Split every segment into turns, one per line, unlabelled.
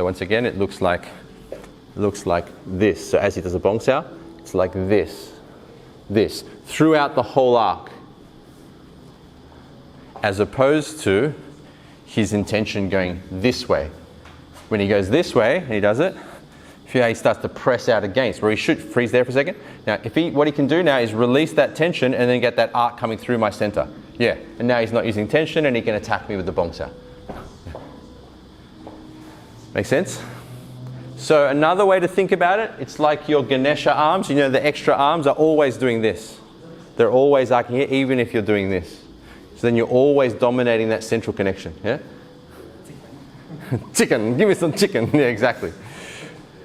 So once again, it looks like this. So as he does a bong sao, it's like this, throughout the whole arc. As opposed to his intention going this way. When he goes this way, and he does it, feel how he starts to press out against, where he should freeze there for a second. Now, what he can do now is release that tension and then get that arc coming through my center. Yeah, and now he's not using tension and he can attack me with the bong sao. Make sense? So another way to think about it, it's like your Ganesha arms. You know, the extra arms are always doing this. They're always arcing here, even if you're doing this. So then you're always dominating that central connection. Yeah? Chicken, give me some chicken. Yeah, exactly.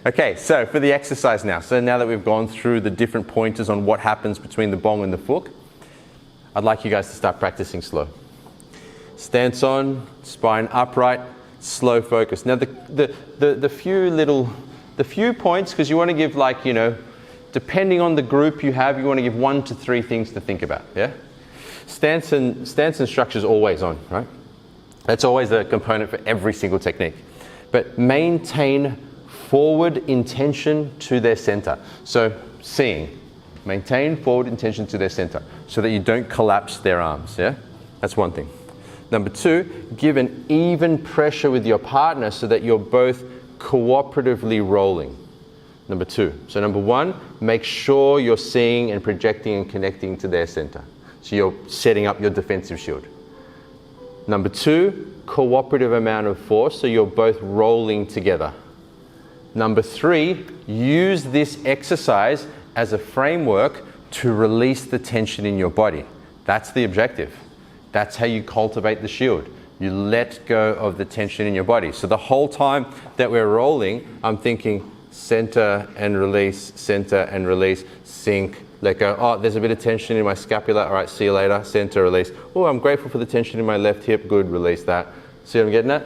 Okay, so for the exercise now. So now that we've gone through the different pointers on what happens between the bong and the fook, I'd like you guys to start practicing slow. Stance on, spine upright, slow focus. Now the few points, because you want to give, like, you know, depending on the group you have, you want to give 1 to 3 things to think about. Yeah? Stance and structure is always on, right? That's always a component for every single technique. But maintain forward intention to their center. So seeing, maintain forward intention to their center so that you don't collapse their arms. Yeah? That's one thing. Number 2, give an even pressure with your partner so that you're both cooperatively rolling. Number 2. So number 1, make sure you're seeing and projecting and connecting to their center. So you're setting up your defensive shield. Number 2, cooperative amount of force, so you're both rolling together. Number 3, use this exercise as a framework to release the tension in your body. That's the objective. That's how you cultivate the shield. You let go of the tension in your body. So the whole time that we're rolling, I'm thinking center and release, sink, let go. Oh, there's a bit of tension in my scapula. All right, see you later. Center, release. Oh, I'm grateful for the tension in my left hip. Good, release that. See what I'm getting at?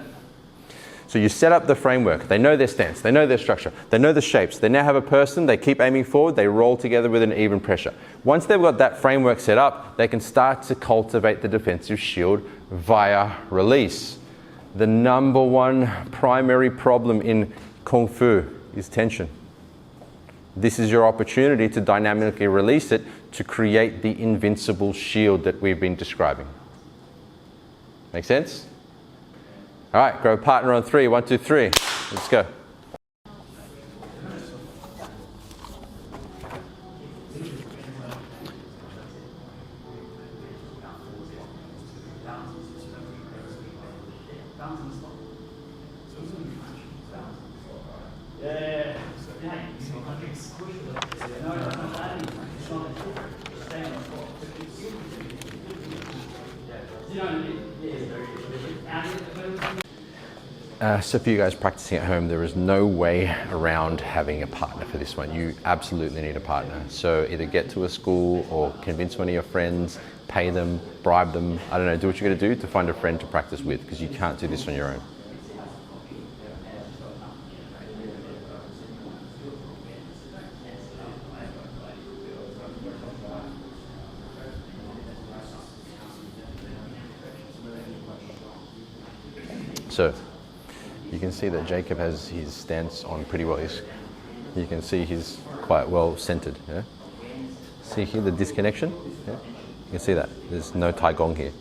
So you set up the framework. They know their stance. They know their structure. They know the shapes. They now have a person. They keep aiming forward. They roll together with an even pressure. Once they've got that framework set up, they can start to cultivate the defensive shield via release. The number 1 primary problem in Kung Fu is tension. This is your opportunity to dynamically release it to create the invincible shield that we've been describing. Make sense? All right, grab a partner on 3. 1, 2, 3. Let's go. So for you guys practicing at home, there is no way around having a partner for this one. You absolutely need a partner. So either get to a school or convince one of your friends, pay them, bribe them. I don't know, do what you're going to do to find a friend to practice with, because you can't do this on your own. So you can see that Jacob has his stance on pretty well. You can see he's quite well centered. Yeah? See here the disconnection? Yeah? You can see that. There's no Tai Gong here.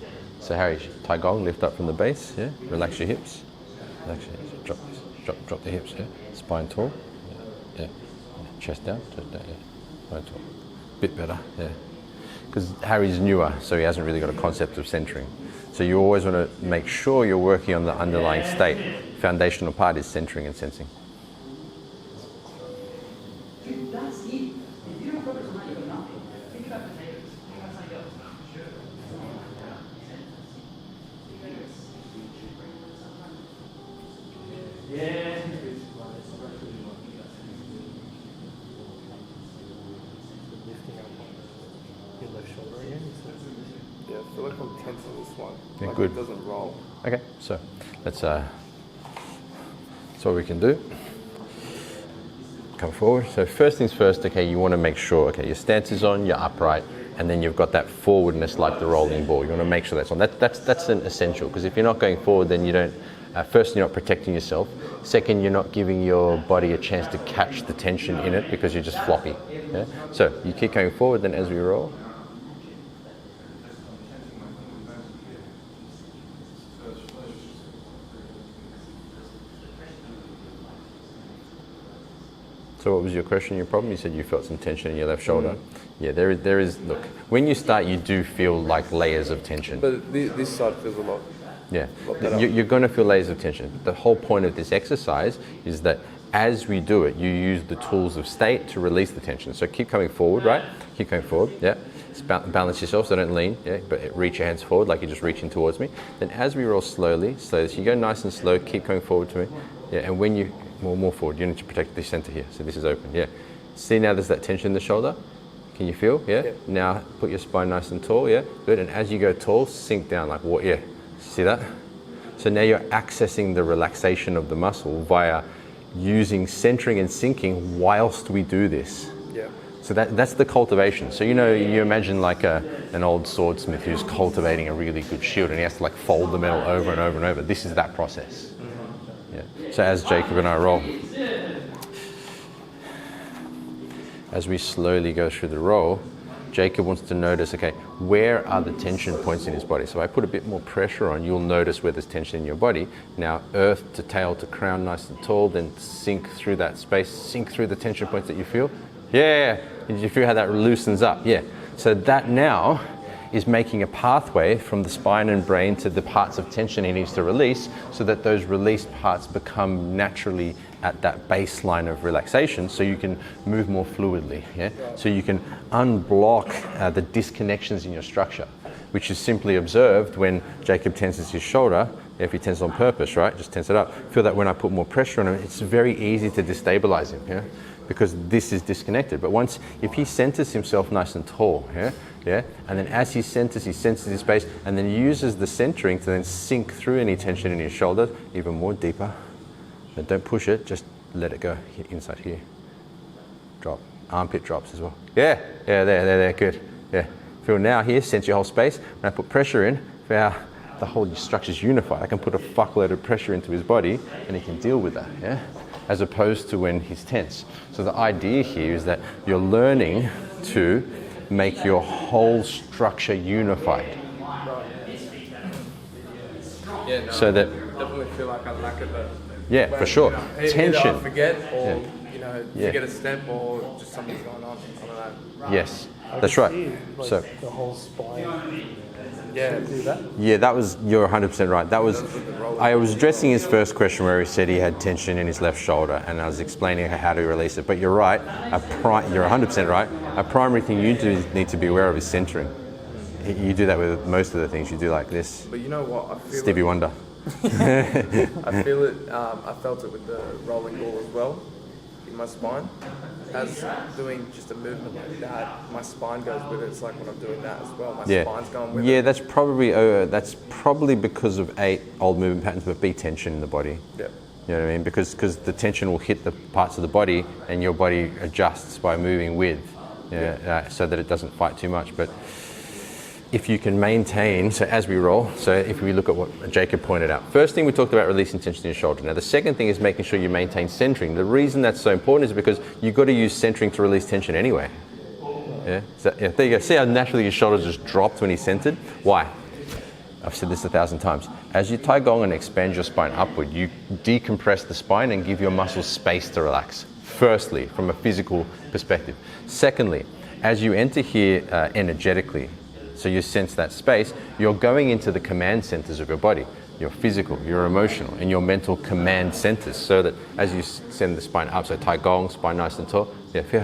So Harry, Tai Gong, lift up from the base. Yeah? Relax your hips. Relax your hips. Drop the hips. Yeah? Spine tall. Yeah. Chest down. Yeah. Spine tall. Bit better. Yeah. Because Harry's newer, so he hasn't really got a concept of centering. So you always want to make sure you're working on the underlying state. Foundational part is centering and sensing.
Yeah, I feel like I'm tense in this one.
Yeah,
like
good.
It doesn't roll.
Okay, so that's what we can do. Come forward. So first things first, okay, you want to make sure, okay, your stance is on, you're upright, and then you've got that forwardness like the rolling ball. You want to make sure that's on. That's an essential, because if you're not going forward, then you don't First, you're not protecting yourself. Second, you're not giving your body a chance to catch the tension in it because you're just floppy. Yeah? So you keep going forward, then as we roll. So what was your question, your problem? You said you felt some tension in your left shoulder. Yeah, there is, look, when you start, you do feel like layers of tension.
But this side feels a lot.
Yeah, you're going to feel layers of tension. The whole point of this exercise is that as we do it, you use the tools of state to release the tension. So keep coming forward, right? Keep going forward, yeah. Balance yourself, so don't lean, yeah, but reach your hands forward like you're just reaching towards me. Then as we roll slowly, so you go nice and slow, keep going forward to me. Yeah, and when you, more forward, you need to protect the center here, so this is open, yeah. See now there's that tension in the shoulder? Can you feel, yeah? Yeah. Now put your spine nice and tall, yeah? Good, and as you go tall, sink down like what, yeah. See that? So now you're accessing the relaxation of the muscle via using centering and sinking whilst we do this.
Yeah.
So that's the cultivation. So you know, you imagine like an old swordsmith who's cultivating a really good shield and he has to like fold the metal over and over and over. This is that process. Yeah. So as Jacob and I roll, as we slowly go through the roll, Jacob wants to notice, okay, where are the tension points in his body? So if I put a bit more pressure on, you'll notice where there's tension in your body. Now, earth to tail to crown, nice and tall, then sink through that space, sink through the tension points that you feel. Yeah, did you feel how that loosens up? Yeah. So that now is making a pathway from the spine and brain to the parts of tension he needs to release so that those released parts become naturally at that baseline of relaxation so you can move more fluidly, yeah? So you can unblock the disconnections in your structure, which is simply observed when Jacob tenses his shoulder. If he tenses on purpose, right? Just tense it up. Feel that when I put more pressure on him, it's very easy to destabilize him, yeah? Because this is disconnected. But once, if he centers himself nice and tall, yeah, and then as he senses his space, and then uses the centering to then sink through any tension in his shoulder, even more deeper. But don't push it, just let it go inside here. Drop. Armpit drops as well. Yeah, there, good. Yeah. Feel now here, sense your whole space. When I put pressure in, feel how the whole structure's unified. I can put a fuckload of pressure into his body and he can deal with that, yeah? As opposed to when he's tense. So the idea here is that you're learning to make your whole structure unified.
Yeah, no,
so that
definitely feel like I lack it though.
Yeah, for sure. Tension.
I forget or
Yeah.
forget a step or just something's going on. I don't know.
Yes, that's right. So
the whole spine.
Yeah.
Do that.
yeah, you're 100% right. I was addressing his first question where he said he had tension in his left shoulder and I was explaining how to release it. But you're right, you're 100% right. A primary thing you need to be aware of is centering. You do that with most of the things you do like this.
But you know what? I feel
Stevie Wonder.
I feel it. I felt it with the rolling ball as well in my spine. As doing just a movement like that, my spine goes with it. It's like when I'm doing that as well. My spine's going with it.
Yeah, that's probably because of old movement patterns, but B, tension in the body.
Yeah.
You know what I mean? Because the tension will hit the parts of the body, and your body adjusts by moving with, so that it doesn't fight too much. But if you can maintain, so as we roll, so if we look at what Jacob pointed out, first thing we talked about releasing tension in your shoulder. Now the second thing is making sure you maintain centering. The reason that's so important is because you've got to use centering to release tension anyway. Yeah, so, there you go. See how naturally your shoulder just dropped when he's centered? Why? I've said this 1,000 times. As you Tai Gong and expand your spine upward, you decompress the spine and give your muscles space to relax. Firstly, from a physical perspective. Secondly, as you enter here energetically, so you sense that space, you're going into the command centers of your body, your physical, your emotional, and your mental command centers, so that as you send the spine up, so Tai Gong, spine nice and tall,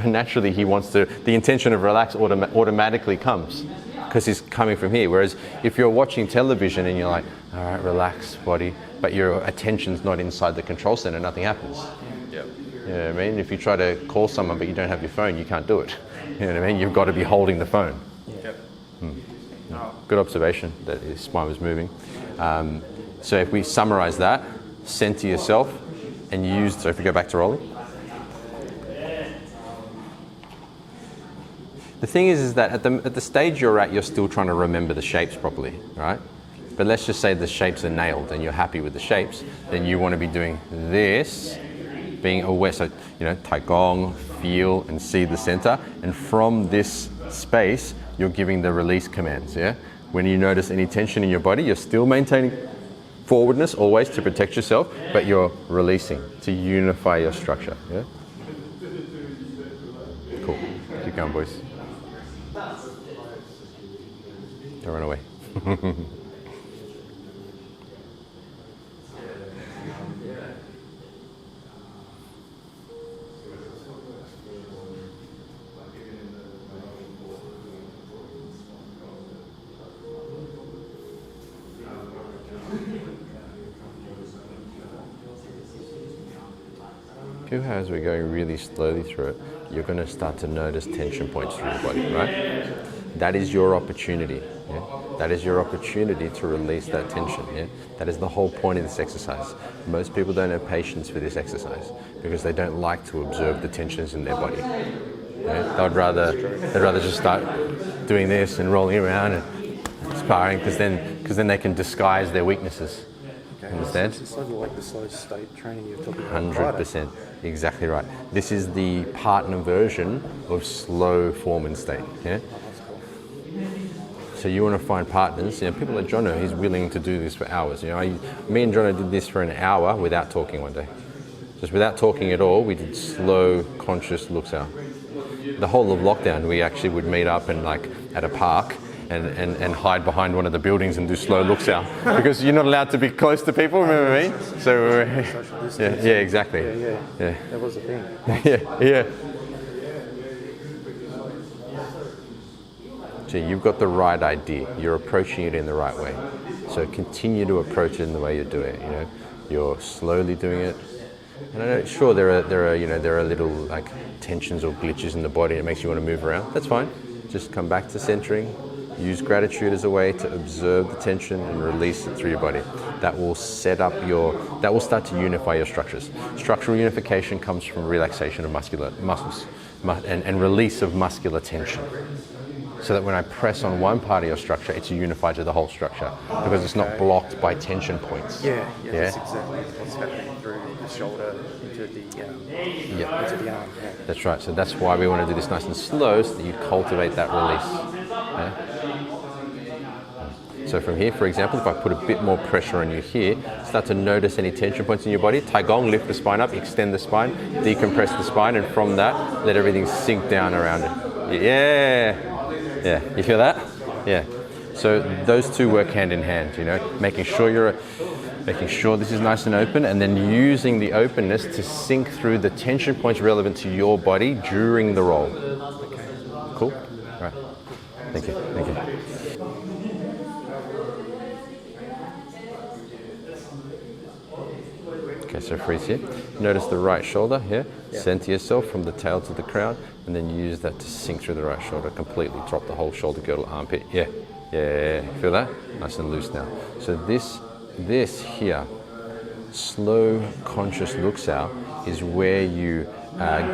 naturally he wants to, the intention of relax automatically comes, because he's coming from here. Whereas if you're watching television and you're like, all right, relax, body, but your attention's not inside the control center, nothing happens.
Yeah.
You know what I mean? If you try to call someone but you don't have your phone, you can't do it. You know what I mean? You've got to be holding the phone.
Yep.
Good observation that his spine was moving. So if we summarize that, center yourself and use, so if we go back to rolling. The thing is that at the stage you're at, you're still trying to remember the shapes properly, right? But let's just say the shapes are nailed and you're happy with the shapes, then you want to be doing this, being aware. So, you know, Tai Gong, feel and see the center. And from this space, you're giving the release commands, yeah? When you notice any tension in your body, you're still maintaining forwardness always to protect yourself, but you're releasing to unify your structure, yeah? Cool. Keep going, boys. Don't run away. As we're going really slowly through it, you're going to start to notice tension points through your body, right? That is your opportunity. Yeah? That is your opportunity to release that tension. Yeah? That is the whole point of this exercise. Most people don't have patience for this exercise because they don't like to observe the tensions in their body. Yeah? They'd rather just start doing this and rolling around and sparring because then they can disguise their weaknesses. Understand?
It's sort of like the slow state training you're talking about.
100%. Exactly right. This is the partner version of slow form and state. Yeah? So you want to find partners. You know, people like Jono, he's willing to do this for hours. You know, me and Jono did this for an hour without talking one day. Just without talking at all, we did slow, conscious looks out. The whole of lockdown, we actually would meet up and like at a park and hide behind one of the buildings and do slow looks out because you're not allowed to be close to people, remember me? So yeah, exactly.
Yeah. That was the thing.
yeah. So you've got the right idea. You're approaching it in the right way. So continue to approach it in the way you do it. You know, you're slowly doing it. And I know, sure, there are little like tensions or glitches in the body. It makes you want to move around. That's fine. Just come back to centering. Use gratitude as a way to observe the tension and release it through your body. That will set up that will start to unify your structures. Structural unification comes from relaxation of muscles and release of muscular tension. So that when I press on one part of your structure, it's unified to the whole structure because it's not blocked by tension points.
Yeah, that's exactly what's happening through the shoulder into the arm. Yeah.
That's right. So that's why we want to do this nice and slow so that you cultivate that release. Yeah? So from here, for example, if I put a bit more pressure on you here, start to notice any tension points in your body. Tai Gong, lift the spine up, extend the spine, decompress the spine, and from that, let everything sink down around it. Yeah, you feel that? Yeah. So those two work hand in hand, you know, making sure this is nice and open, and then using the openness to sink through the tension points relevant to your body during the roll. Cool? All right. Thank you. Okay, so freeze here. Notice the right shoulder here. Yeah. Center yourself from the tail to the crown, and then use that to sink through the right shoulder. Completely drop the whole shoulder girdle, armpit. Yeah. Feel that? Nice and loose now. So this here, slow, conscious looks out, is where you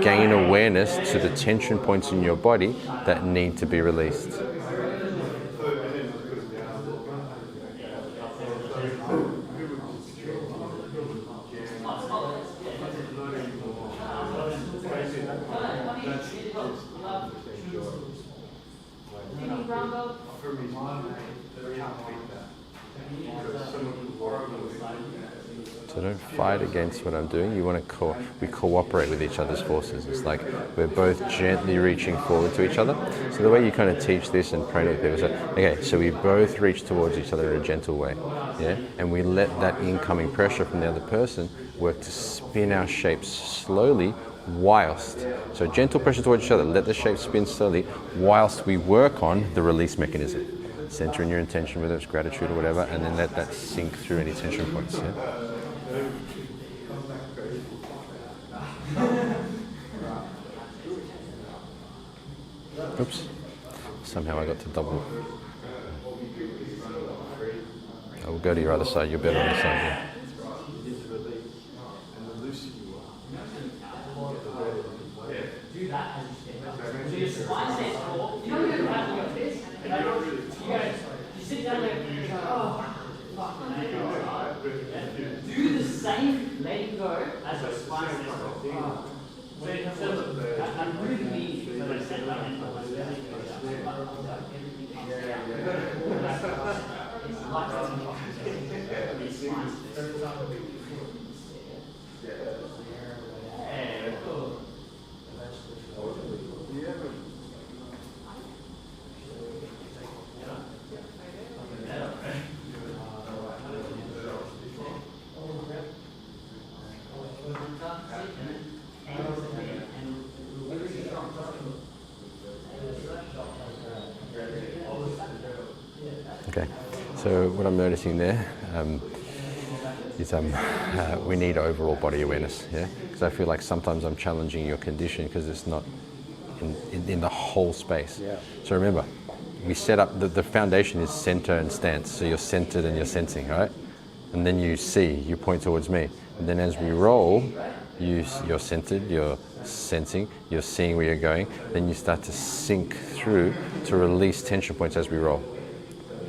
gain awareness to the tension points in your body that need to be released. So don't fight against what I'm doing. You want to we cooperate with each other's forces. It's like we're both gently reaching forward to each other. So the way you kind of teach this and train with people is okay, so we both reach towards each other in a gentle way, yeah? And we let that incoming pressure from the other person work to spin our shapes slowly whilst. So gentle pressure towards each other, let the shape spin slowly whilst we work on the release mechanism. Center in your intention, whether it's gratitude or whatever, and then let that sink through any tension points, yeah? Oops. Somehow I got to double. I will go to your other side. You're better on this side. Yeah. Okay, so what I'm noticing there is we need overall body awareness, yeah? Because I feel like sometimes I'm challenging your condition because it's not in the whole space.
Yeah.
So remember, we set up, the foundation is center and stance, so you're centered and you're sensing, right? And then you see, you point towards me. And then as we roll, you're centered, you're sensing, you're seeing where you're going, then you start to sink through to release tension points as we roll.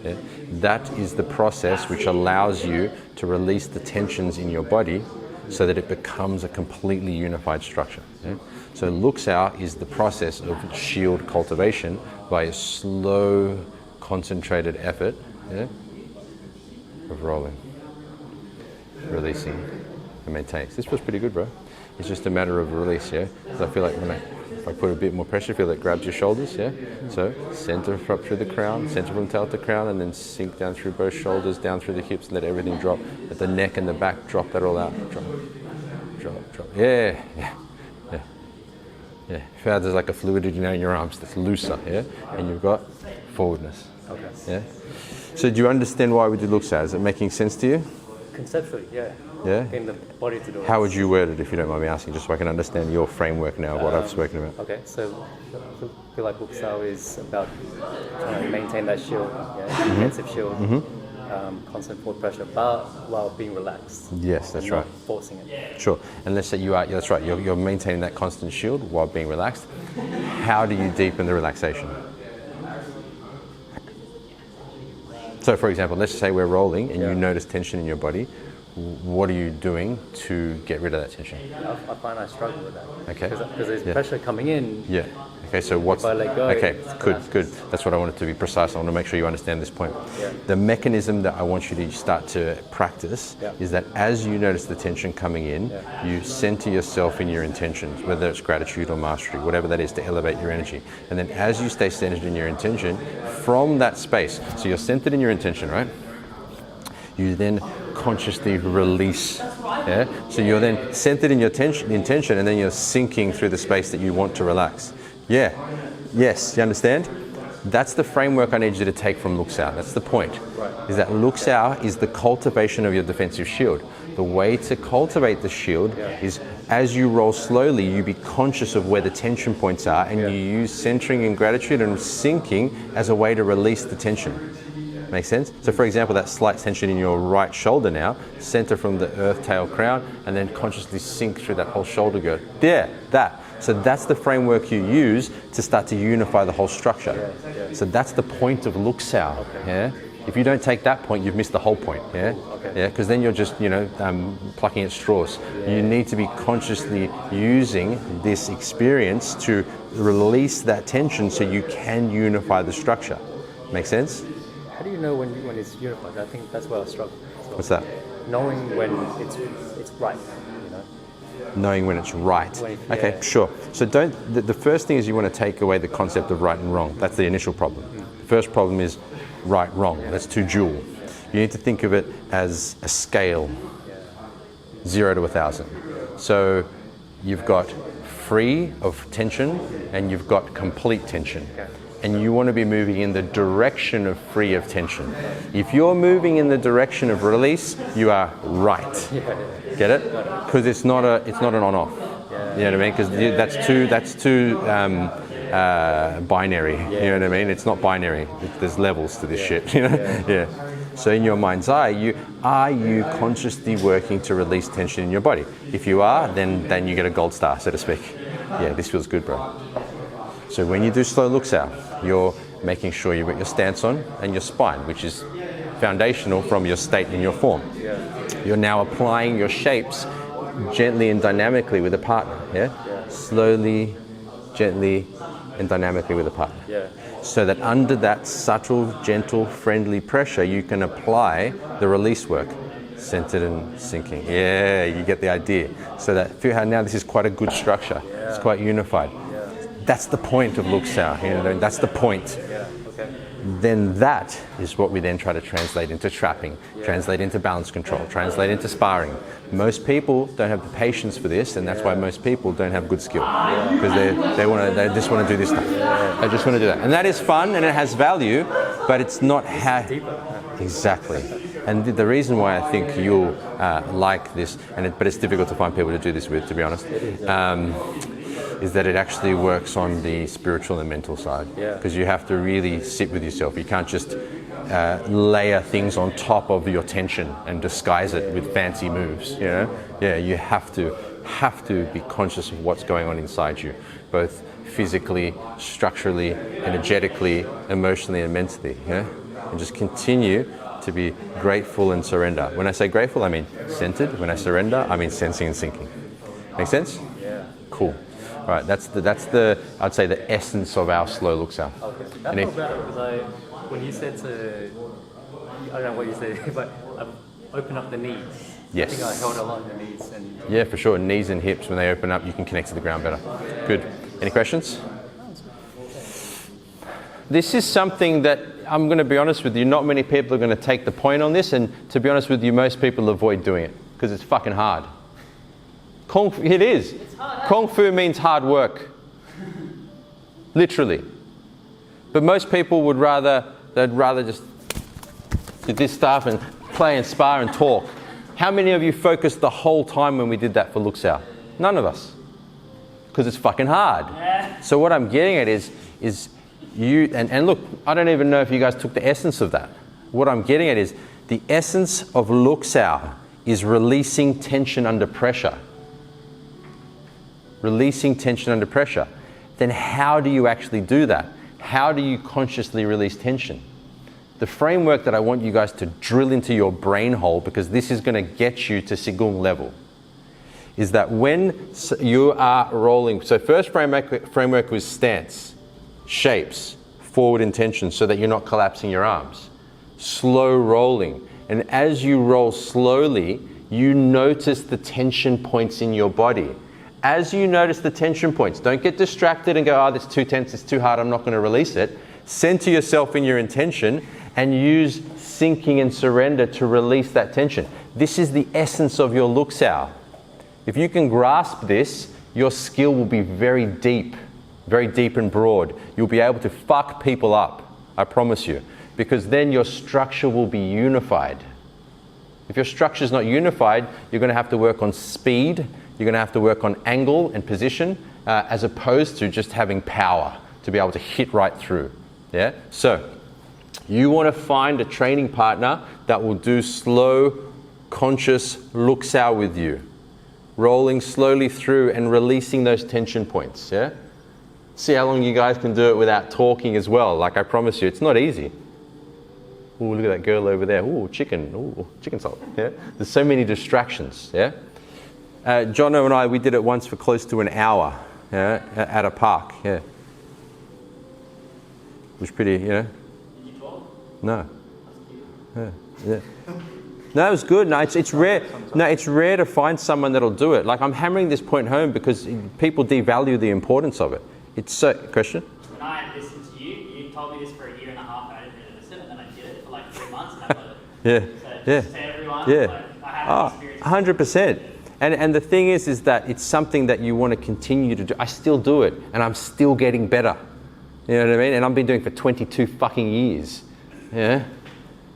Yeah? That is the process which allows you to release the tensions in your body so that it becomes a completely unified structure. Yeah? So Luxao is the process of shield cultivation by a slow, concentrated effort, yeah, of rolling, releasing, and maintaining. This feels pretty good, bro. It's just a matter of release, yeah? Because I feel like if I put a bit more pressure, feel it grabs your shoulders, yeah? So center up through the crown, center from tail to crown, and then sink down through both shoulders, down through the hips, let everything drop. Let the neck and the back drop that all out. Drop, drop, drop. Yeah, yeah, yeah. Yeah, if there's like a fluidity now in your arms that's looser, yeah? And you've got forwardness.
Okay.
Yeah? So do you understand why we do Luxao? Is it making sense to you?
Conceptually, yeah.
Yeah?
Getting the body to do it.
How would you word it, if you don't mind me asking, just so I can understand your framework now of what I've spoken about?
Okay, so I feel like Luxao is about trying to maintain that shield, yeah? Defensive shield, constant forward pressure, but while being relaxed.
Yes, that's
and not
right.
forcing it.
Sure. And let's say you are, yeah, that's right, you're maintaining that constant shield while being relaxed. How do you deepen the relaxation? So for example, let's say we're rolling and you notice tension in your body. What are you doing to get rid of that tension?
I find I struggle with that.
Okay.
Because there's pressure coming in.
Yeah. Okay, so what's...
If I let go,
okay, good. That's what I wanted to be precise. I want to make sure you understand this point.
Yeah.
The mechanism that I want you to start to practice is that as you notice the tension coming in, you center yourself in your intentions, whether it's gratitude or mastery, whatever that is, to elevate your energy. And then as you stay centered in your intention, from that space, so you're centered in your intention, right? You then consciously release, yeah? So you're then centered in your intention, and then you're sinking through the space that you want to relax. Yeah, yes, you understand? That's the framework I need you to take from Luxao. That's the point, is that Luxao is the cultivation of your defensive shield. The way to cultivate the shield is as you roll slowly, you be conscious of where the tension points are, and you use centering and gratitude and sinking as a way to release the tension. Make sense? So for example, that slight tension in your right shoulder now, center from the earth, tail, crown, and then consciously sink through that whole shoulder girdle. There, that. So that's the framework you use to start to unify the whole structure. So that's the point of Luxao. Yeah? If you don't take that point, you've missed the whole point. Yeah? Yeah? Because then you're just, plucking at straws. You need to be consciously using this experience to release that tension so you can unify the structure. Make sense?
How do you know when it's unified? I think that's where I struggle.
What's that?
Knowing when it's right,
Knowing when it's right. Okay, sure. So the first thing is you want to take away the concept of right and wrong. That's the initial problem. The first problem is right, wrong. That's too dual. You need to think of it as a scale, 0 to 1,000. So you've got free of tension and you've got complete tension. And you want to be moving in the direction of free of tension. If you're moving in the direction of release, you are right. Get it? Because it's not an on-off. You know what I mean? Because that's too binary. You know what I mean? It's not binary. There's levels to this shit. You know? Yeah. So in your mind's eye, are you consciously working to release tension in your body? If you are, then you get a gold star, so to speak. Yeah, this feels good, bro. So when you do slow Luxao, you're making sure you've got your stance on and your spine, which is foundational from your state and your form. You're now applying your shapes gently and dynamically with a partner, yeah? Slowly, gently, and dynamically with a partner.
Yeah.
So that under that subtle, gentle, friendly pressure, you can apply the release work. Centered and sinking. Yeah, you get the idea. So that feel how now this is quite a good structure. Yeah. It's quite unified. Yeah. That's the point of Luxau. You know, that's the point.
Yeah. Okay.
Then that is what we then try to translate into trapping, translate into balance control, translate into sparring. Most people don't have the patience for this, and that's why most people don't have good skill, because they just want to do this stuff. They just want to do that, and that is fun and it has value, but it's not how exactly. And the reason why I think you'll like this, but it's difficult to find people to do this with, to be honest, is that it actually works on the spiritual and mental side. Because you have to really sit with yourself. You can't just layer things on top of your tension and disguise it with fancy moves. You know, you have to be conscious of what's going on inside you, both physically, structurally, energetically, emotionally, and mentally. Yeah, and just continue to be grateful and surrender. When I say grateful, I mean centered. When I surrender, I mean sensing and sinking. Make sense?
Yeah.
Cool. All right, that's the I'd say the essence of our slow Luxau.
Okay. That's not bad, because when you said I don't know what you said, but open up the knees.
Yes.
I think I held along the knees. And
yeah, for sure. Knees and hips, when they open up, you can connect to the ground better. Good. Any questions? This is something that, I'm going to be honest with you, not many people are going to take the point on this, and to be honest with you, most people avoid doing it because it's fucking hard. It is. Kung Fu means hard work. Literally. But most people they'd rather just do this stuff and play and spar and talk. How many of you focused the whole time when we did that for Luxau? None of us. Because it's fucking hard. So what I'm getting at is you, and look, I don't even know if you guys took the essence of that. What I'm getting at is the essence of Luxau is releasing tension under pressure. Releasing tension under pressure. Then how do you actually do that? How do you consciously release tension? The framework that I want you guys to drill into your brain hole, because this is going to get you to Qigong level, is that when you are rolling, so first framework was stance, shapes, forward intention, so that you're not collapsing your arms. Slow rolling. And as you roll slowly, you notice the tension points in your body. As you notice the tension points, don't get distracted and go, oh, that's too tense, it's too hard, I'm not going to release it. Center yourself in your intention and use sinking and surrender to release that tension. This is the essence of your Luxau. If you can grasp this, your skill will be very deep and broad. You'll be able to fuck people up, I promise you, because then your structure will be unified. If your structure is not unified, you're going to have to work on speed, you're going to have to work on angle and position, as opposed to just having power to be able to hit right through. Yeah? So, you want to find a training partner that will do slow, conscious Luxau with you. Rolling slowly through and releasing those tension points. Yeah? See how long you guys can do it without talking as well. Like I promise you, it's not easy. Ooh, look at that girl over there. Ooh, chicken salt. Yeah? There's so many distractions. Yeah? Jono and I, we did it once for close to an hour, yeah, at a park. Yeah. It was pretty, you know.
Did you talk?
No. Yeah. No, it was good. No, it's rare. No, it's rare to find someone that'll do it. Like, I'm hammering this point home because people devalue the importance of it. It's so. Question?
When I listened to you, you told me this for a year and a half. I didn't really listen, and then I did it for like 3 months, and I got it.
Yeah.
So
Yeah.
to everyone,
Yeah.
like, I had an experience.
100%. And the thing is that it's something that you want to continue to do. I still do it, and I'm still getting better. You know what I mean? And I've been doing it for 22 fucking years. Yeah.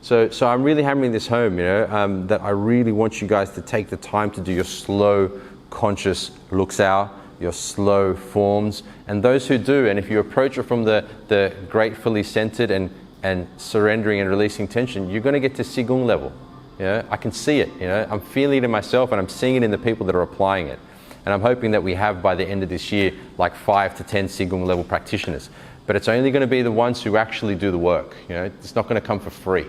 So I'm really hammering this home, you know, that I really want you guys to take the time to do your slow, conscious Luxau, your slow forms. And those who do, and if you approach it from the gratefully centered and surrendering and releasing tension, you're going to get to Qigong level. Yeah, I can see it, you know, I'm feeling it in myself and I'm seeing it in the people that are applying it. And I'm hoping that we have by the end of this year, like 5 to 10 Qigong level practitioners. But it's only going to be the ones who actually do the work, you know, it's not going to come for free.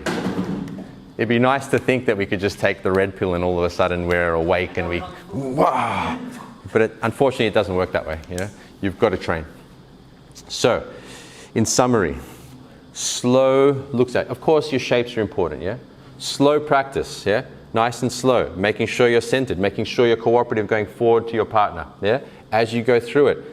It'd be nice to think that we could just take the red pill and all of a sudden we're awake and we, wow. But unfortunately, it doesn't work that way. You know, you've got to train. So, in summary, slow looks at. Of course, your shapes are important. Yeah, slow practice. Yeah, nice and slow, making sure you're centered, making sure you're cooperative, going forward to your partner. Yeah, as you go through it,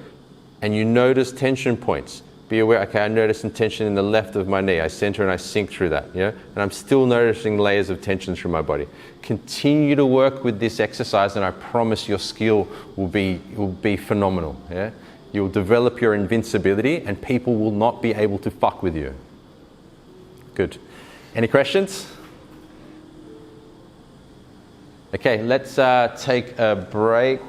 and you notice tension points. Be aware, okay, I notice some tension in the left of my knee. I center and I sink through that, yeah? And I'm still noticing layers of tension through my body. Continue to work with this exercise and I promise your skill will be phenomenal, yeah? You'll develop your invincibility and people will not be able to fuck with you. Good. Any questions? Okay, let's take a break.